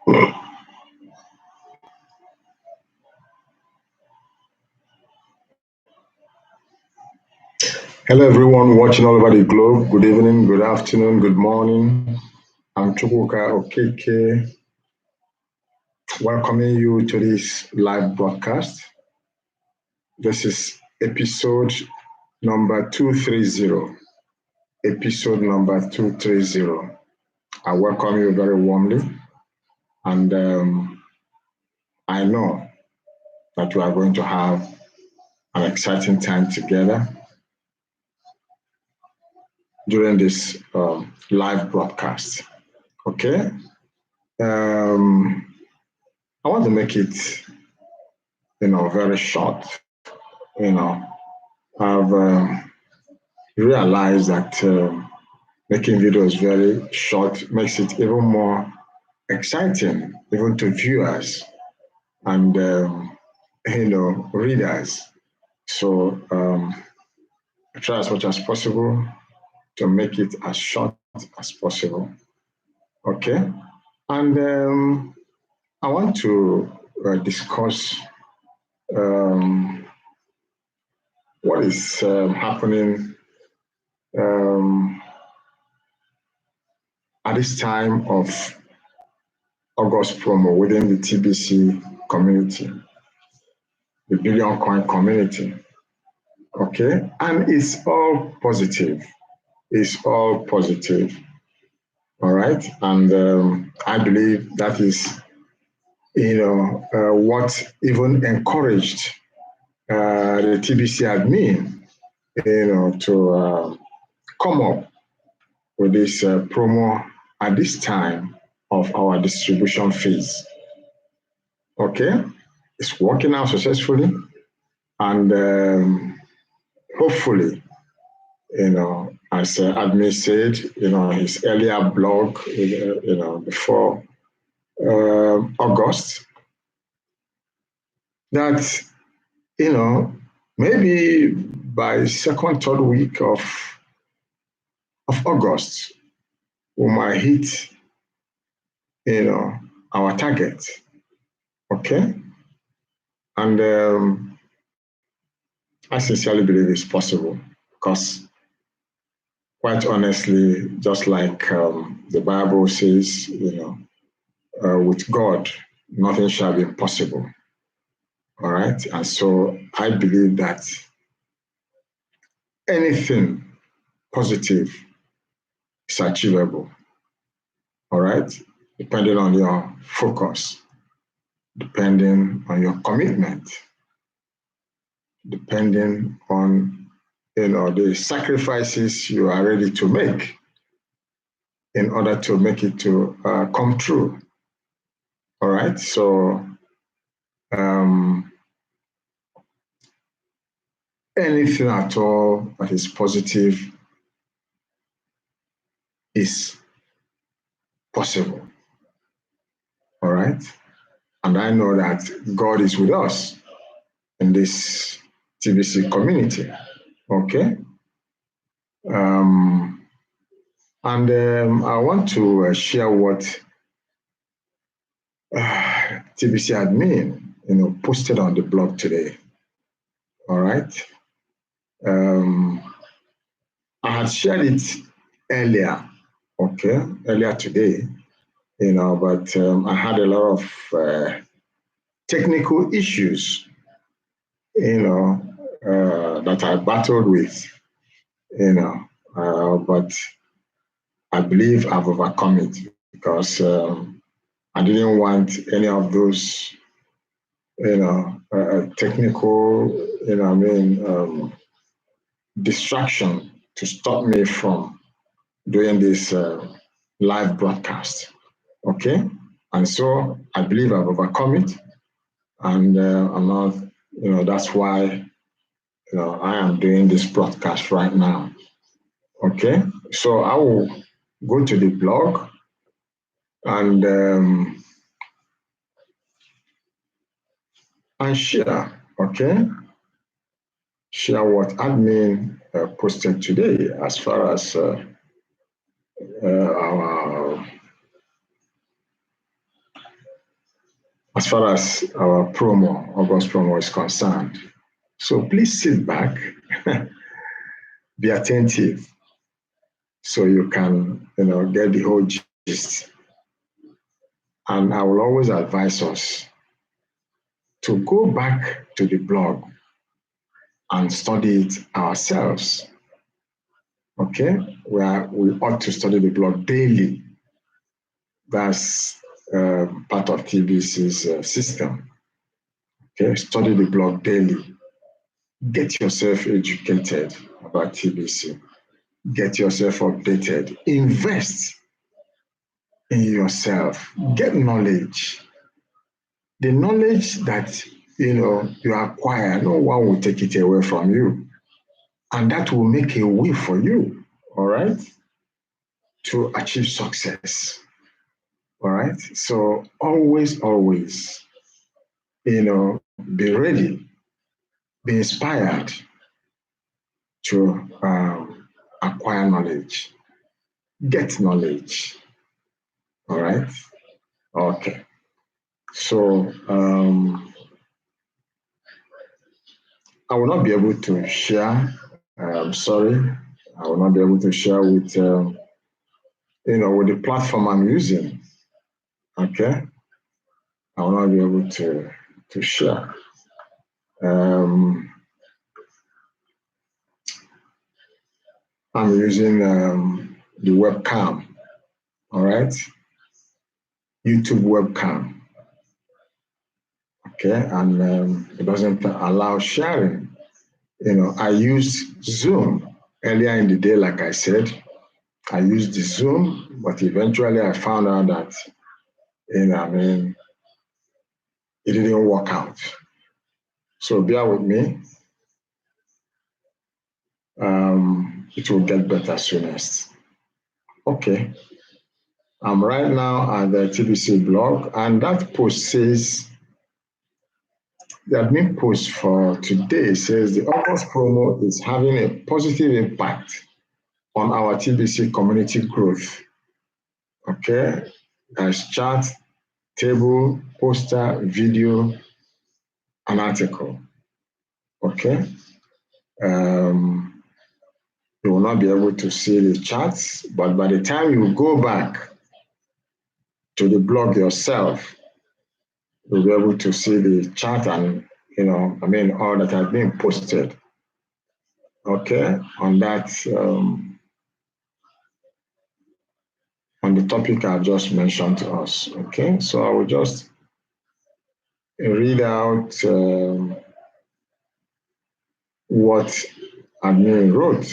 Hello, everyone watching all over the globe. Good evening, good afternoon, good morning. I'm Chukwuka Okeke, welcoming you to this live broadcast. This is episode number 230. Episode number 230. I welcome you very warmly, and I know that we are going to have an exciting time together during this live broadcast. Okay? I want to make it, very short. I've realized that making videos very short makes it even more exciting, even to viewers and readers. So I try as much as possible to make it as short as possible. Okay, and I want to discuss what is happening at this time of August promo within the TBC community, the Billion Coin community. Okay, and it's all positive. It's all positive. All right, and I believe that is, what even encouraged the TBC admin, to come up with this promo at this time of our distribution phase. Okay, it's working out successfully, and hopefully, as admin said, his earlier blog, before August, that maybe by second, third week of August, we might hit, our target. Okay, and I sincerely believe it's possible because, quite honestly, just like the Bible says, with God, nothing shall be impossible. All right. And so I believe that anything positive is achievable. All right. Depending on your focus, depending on your commitment, depending on the sacrifices you are ready to make in order to make it to come true. All right. So anything at all that is positive is possible. All right. And I know that God is with us in this TBC community. Okay. And I want to share what TBC admin, posted on the blog today. All right. I had shared it earlier, earlier today, but I had a lot of technical issues, that I battled with, but I believe I've overcome it because I didn't want any of those, technical, distraction to stop me from doing this live broadcast. Okay. And so I believe I've overcome it. And I'm not, that's why, I am doing this broadcast right now. Okay. So I will go to the blog and share, okay? Share what admin posted today as far as our as far as our August promo is concerned. So please sit back, be attentive, so you can, get the whole gist. And I will always advise us to go back to the blog and study it ourselves. Okay? We ought to study the blog daily. That's part of TBC's system. Okay? Study the blog daily. Get yourself educated about TBC. Get yourself updated. Invest in yourself. Get knowledge. The knowledge that you acquire, no one will take it away from you. And that will make a way for you, all right, to achieve success. All right. So always, be ready, be inspired to acquire knowledge. Get knowledge. All right. Okay. So I will not be able to share. I'm sorry. I will not be able to share with with the platform I'm using. Okay. I will not be able to share. I'm using the webcam. All right. YouTube webcam. Okay. And it doesn't allow sharing. I used Zoom earlier in the day, like I said. I used the Zoom, but eventually I found out that, it didn't work out. So bear with me. It will get better soonest. Okay. I'm right now at the TBC blog, and that post says, the admin post for today says the August promo is having a positive impact on our TBC community growth. Okay. There's chart, table, poster, video, an article. Okay. You will not be able to see the charts, but by the time you go back to the blog yourself, you'll be able to see the chart and, all that has been posted. Okay. On that, on the topic I just mentioned to us. Okay. So I will just read out what admin wrote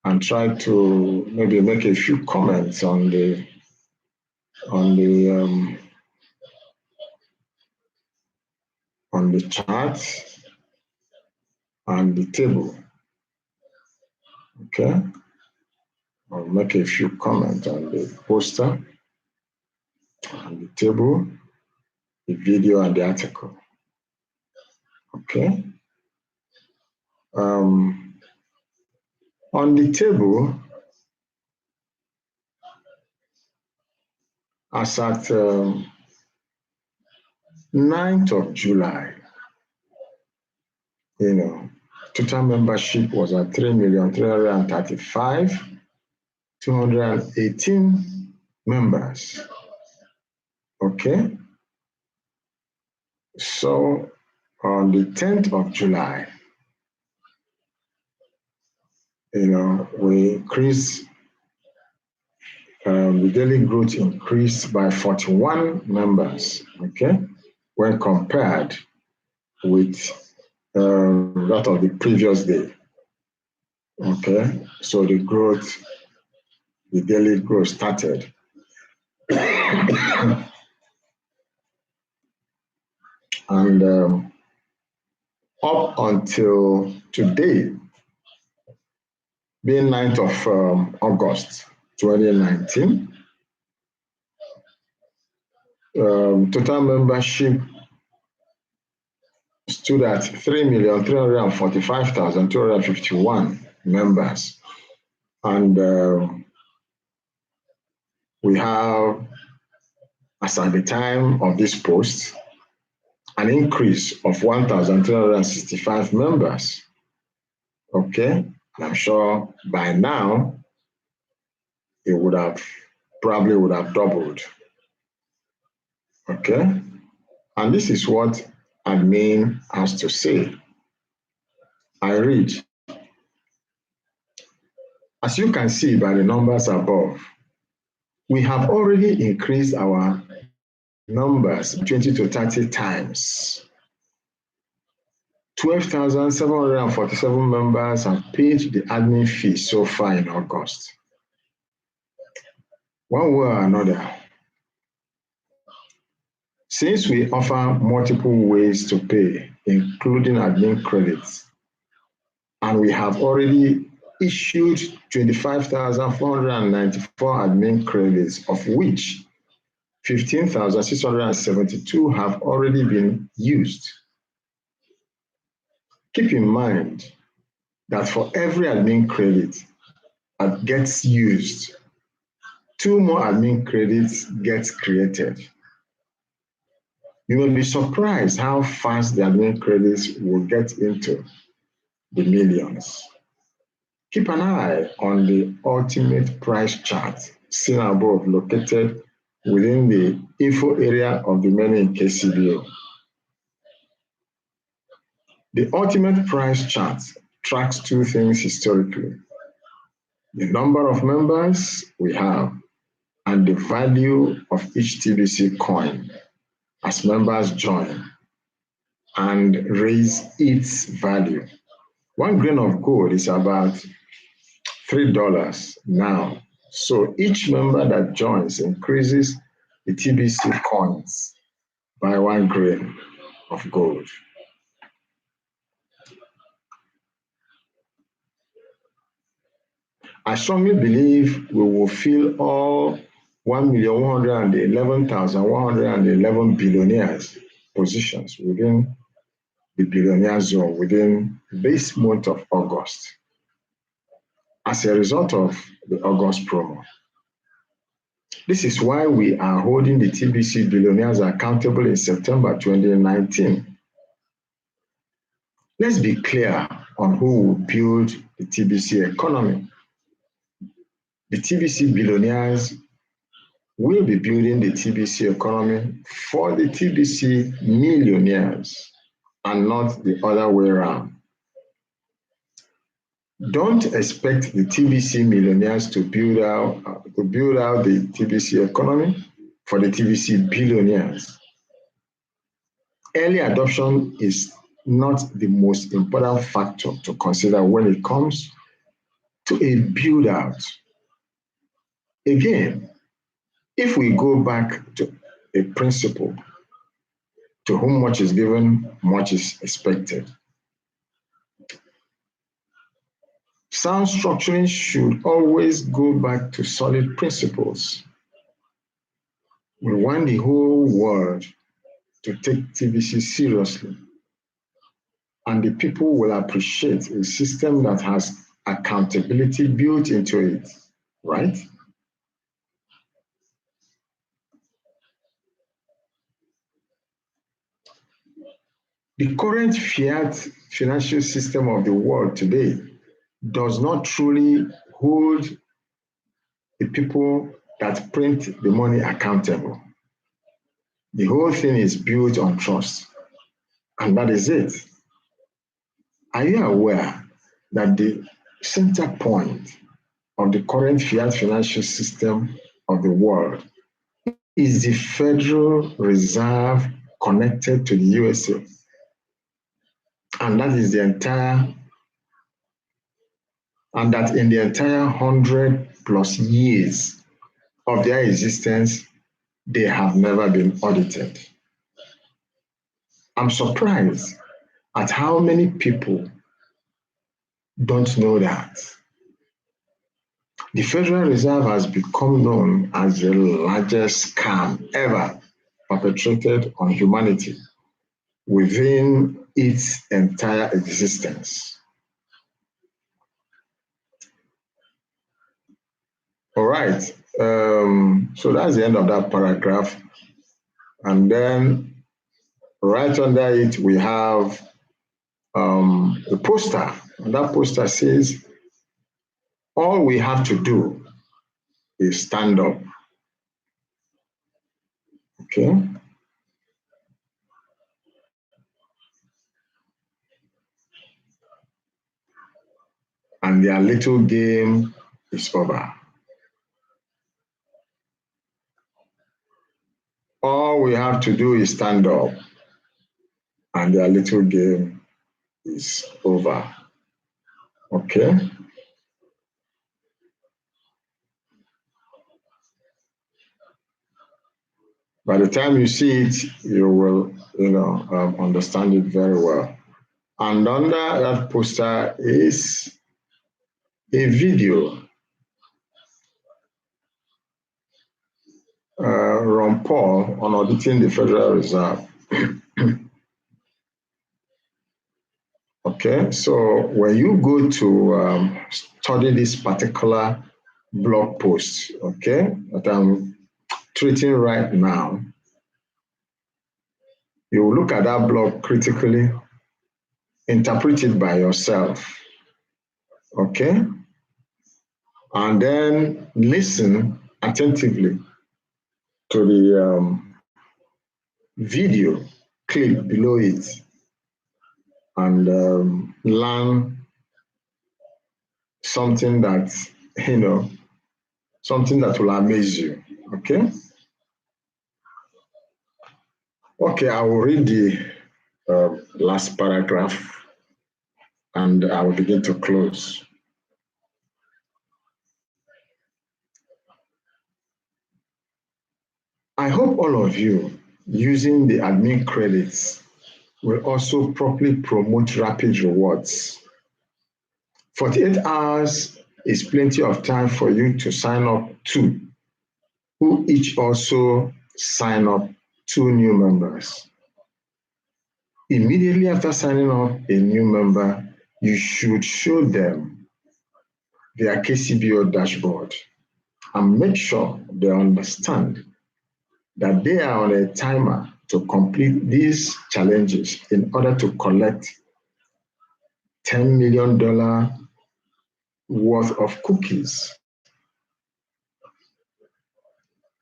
and try to maybe make a few comments on the chart and the table. Okay. I'll make a few comments on the poster and the table, the video, and the article. Okay. On the table, as at 9th of July, total membership was at 3,335,218 members. Okay. So on the 10th of July, we increased, the daily growth increased by 41 members, okay, when compared with that of the previous day. Okay, so the daily growth started. And up until today, being 9th of August 2019, total membership stood at 3,345,251 members. And we have, as at the time of this post, an increase of 1,365 members. Okay, and I'm sure by now it probably would have doubled. Okay, and this is what admin has to say. I read, as you can see by the numbers above, we have already increased our numbers 20 to 30 times. 12,747 members have paid the admin fee so far in August. One way or another, since we offer multiple ways to pay, including admin credits, and we have already issued 25,494 admin credits, of which 15,672 have already been used. Keep in mind that for every admin credit that gets used, 2 more admin credits get created. You will be surprised how fast the admin credits will get into the millions. Keep an eye on the ultimate price chart seen above, located within the info area of the menu in KCBO. The ultimate price chart tracks 2 things historically: the number of members we have and the value of each TBC coin as members join and raise its value. 1 grain of gold is about $3 now. So each member that joins increases the TBC coins by 1 grain of gold. I strongly believe we will fill all 1,111,111 billionaires positions within the billionaire zone within this month of August as a result of the August promo. This is why we are holding the TBC billionaires accountable in September 2019. Let's be clear on who will build the TBC economy. The TBC billionaires will be building the TBC economy for the TBC millionaires and not the other way around. Don't expect the TBC millionaires to build out the TBC economy for the TBC billionaires. Early adoption is not the most important factor to consider when it comes to a build out. Again, if we go back to a principle, to whom much is given, much is expected. Sound structuring should always go back to solid principles. We want the whole world to take TBC seriously, and the people will appreciate a system that has accountability built into it, right? The current fiat financial system of the world today does not truly hold the people that print the money accountable. The whole thing is built on trust, and that is it. Are you aware that the center point of the current fiat financial system of the world is the Federal Reserve connected to the USA? And that is in the entire 100+ years of their existence, they have never been audited. I'm surprised at how many people don't know that. The Federal Reserve has become known as the largest scam ever perpetrated on humanity within its entire existence. All right, so that's the end of that paragraph. And then Right under it, we have a poster. And that poster says, all we have to do is stand up. Okay? And their little game is over. All we have to do is stand up, and their little game is over. Okay? By the time you see it, you will, understand it very well. And under that poster is a video. Ron Paul on auditing the Federal Reserve. Okay, so when you go to study this particular blog post, okay, that I'm treating right now, you will look at that blog critically, interpret it by yourself, okay, and then listen attentively to the video clip below it and learn something that, something that will amaze you, okay? Okay, I will read the last paragraph and I will begin to close. I hope all of you using the admin credits will also properly promote rapid rewards. 48 hours is plenty of time for you to sign up to, who each also sign up 2 new members. Immediately after signing up a new member, you should show them their KCBO dashboard and make sure they understand that they are on a timer to complete these challenges in order to collect $10 million worth of cookies.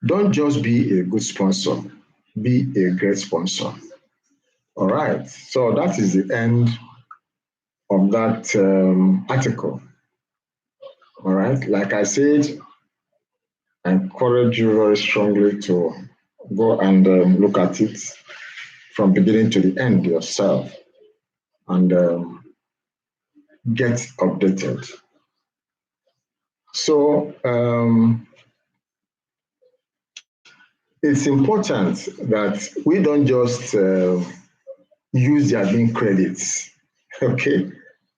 Don't just be a good sponsor, be a great sponsor. All right, so that is the end of that article. All right, like I said, I encourage you very strongly to go and look at it from beginning to the end yourself and get updated. So it's important that we don't just use the admin credits, okay,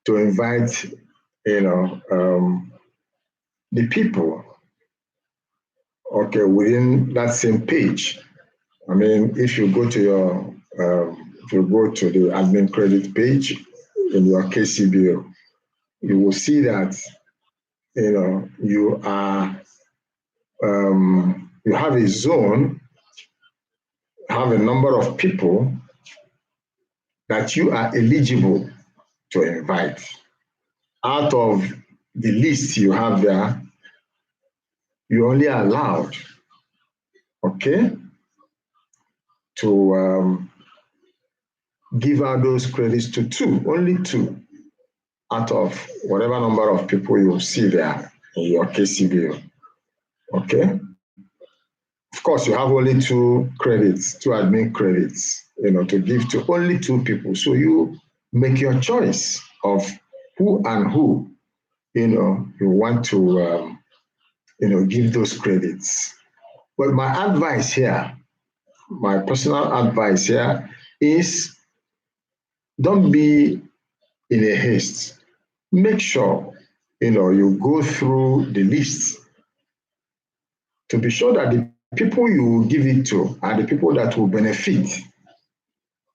to invite, the people, okay, within that same page. I mean, if you go to the admin credit page in your KCBO, you will see that, you have a zone, have a number of people that you are eligible to invite. Out of the list you have there, you're only allowed, okay, to give out those credits to 2, only 2, out of whatever number of people you see there in your KCBO, okay? Of course, you have only 2 credits, 2 admin credits, to give to only 2 people. So you make your choice of who and who, you want to, give those credits. But my advice here, my personal advice here is don't be in a haste. Make sure, you go through the list to be sure that the people you will give it to are the people that will benefit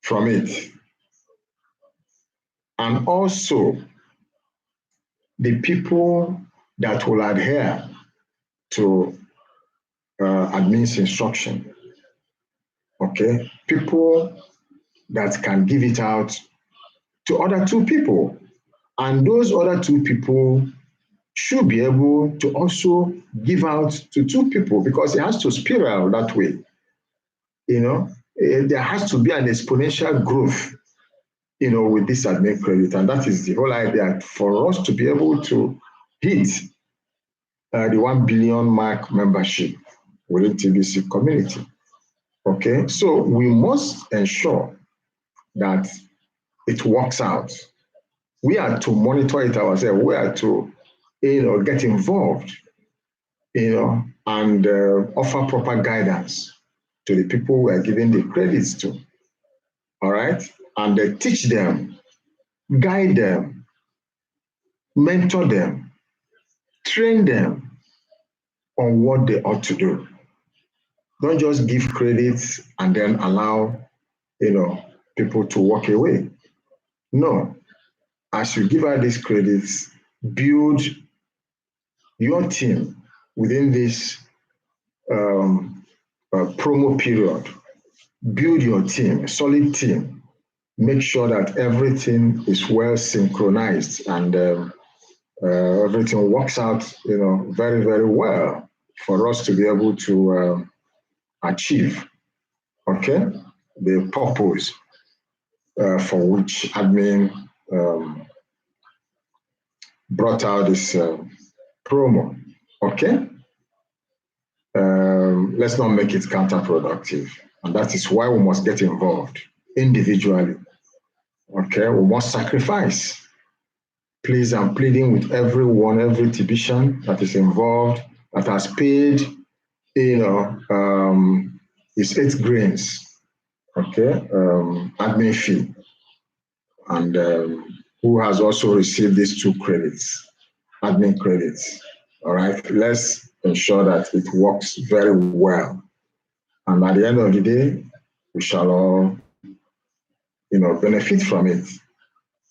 from it. And also the people that will adhere to admin's instruction. Okay, people that can give it out to other two people. And those other two people should be able to also give out to two people because it has to spiral that way. There has to be an exponential growth, with this admin credit. And that is the whole idea for us to be able to hit the 1 billion mark membership within TBC community. Okay, so we must ensure that it works out. We are to monitor it ourselves. We are to, get involved, and offer proper guidance to the people we are giving the credits to. All right, and teach them, guide them, mentor them, train them on what they ought to do. Don't just give credits and then allow, people to walk away. No, as you give out these credits, build your team within this promo period. Build your team, a solid team. Make sure that everything is well synchronized and everything works out, very, very well for us to be able to achieve, okay, the purpose for which admin brought out this promo, okay? Let's not make it counterproductive. And that is why we must get involved individually, okay? We must sacrifice. Please, I'm pleading with everyone, every division that is involved, that has paid, it's 8 grains, okay, admin fee, and who has also received these 2 credits, admin credits. All right, let's ensure that it works very well. And at the end of the day, we shall all, benefit from it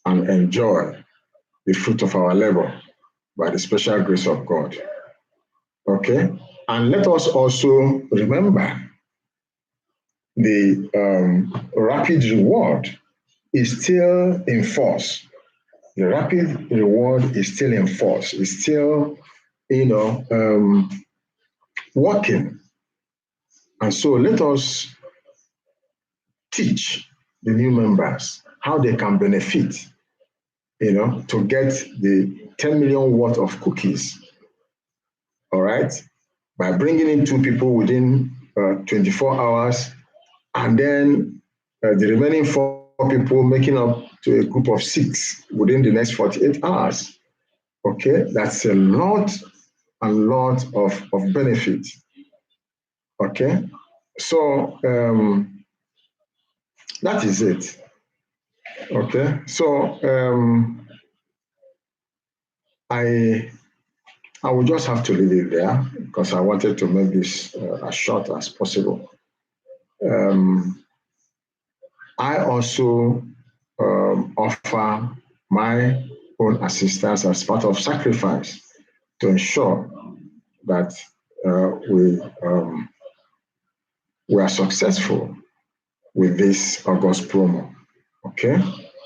and enjoy the fruit of our labor by the special grace of God. Okay? And let us also remember the rapid reward is still in force. The rapid reward is still in force. It's still, working. And so let us teach the new members how they can benefit, to get the 10 million worth of cookies, all right, by bringing in 2 people within 24 hours, and then the remaining 4 people making up to a group of 6 within the next 48 hours. Okay, that's a lot of benefit. Okay, so that is it. Okay, so I will just have to leave it there because I wanted to make this as short as possible. I also offer my own assistance as part of sacrifice to ensure that we are successful with this August promo. Okay,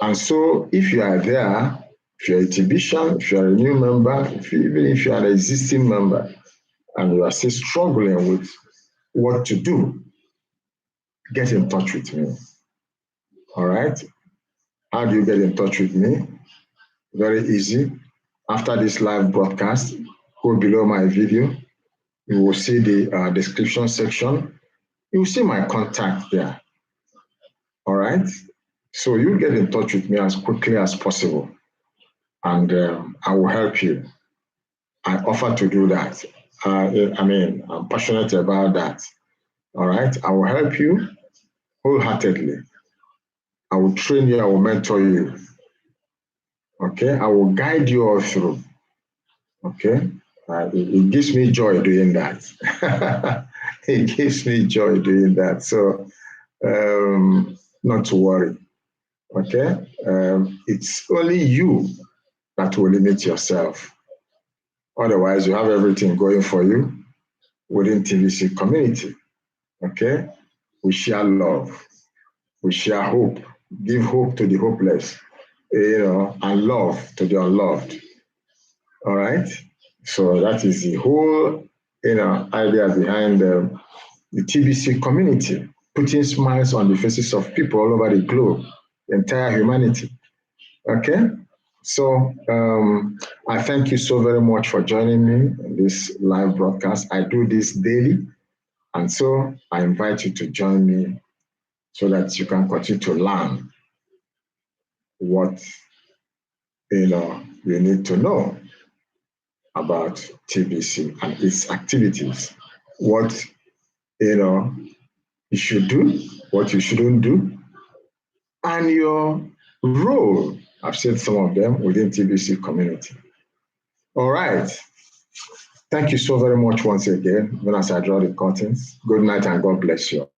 and so if you are there, if you're a exhibition, if you're a new member, even if you are an existing member, and you are still struggling with what to do, get in touch with me. All right? How do you get in touch with me? Very easy. After this live broadcast, go below my video. You will see the description section. You will see my contact there. All right? So you get in touch with me as quickly as possible, and I will help you. I offer to do that. I'm passionate about that. All right? I will help you wholeheartedly. I will train you, I will mentor you. Okay? I will guide you all through. Okay? It gives me joy doing that. It gives me joy doing that. So, not to worry. Okay? It's only you that will limit yourself. Otherwise, you have everything going for you within TVC community. Okay? We share love. We share hope, give hope to the hopeless, and love to the unloved. All right. So that is the whole, idea behind the TBC community, putting smiles on the faces of people all over the globe, the entire humanity. Okay. So I thank you so very much for joining me in this live broadcast. I do this daily, and so I invite you to join me so that you can continue to learn what you need to know about TBC and its activities. What you should do, what you shouldn't do, and your role. I've said some of them within TBC community. All right. Thank you so very much once again. Even as I draw the curtains, good night and God bless you.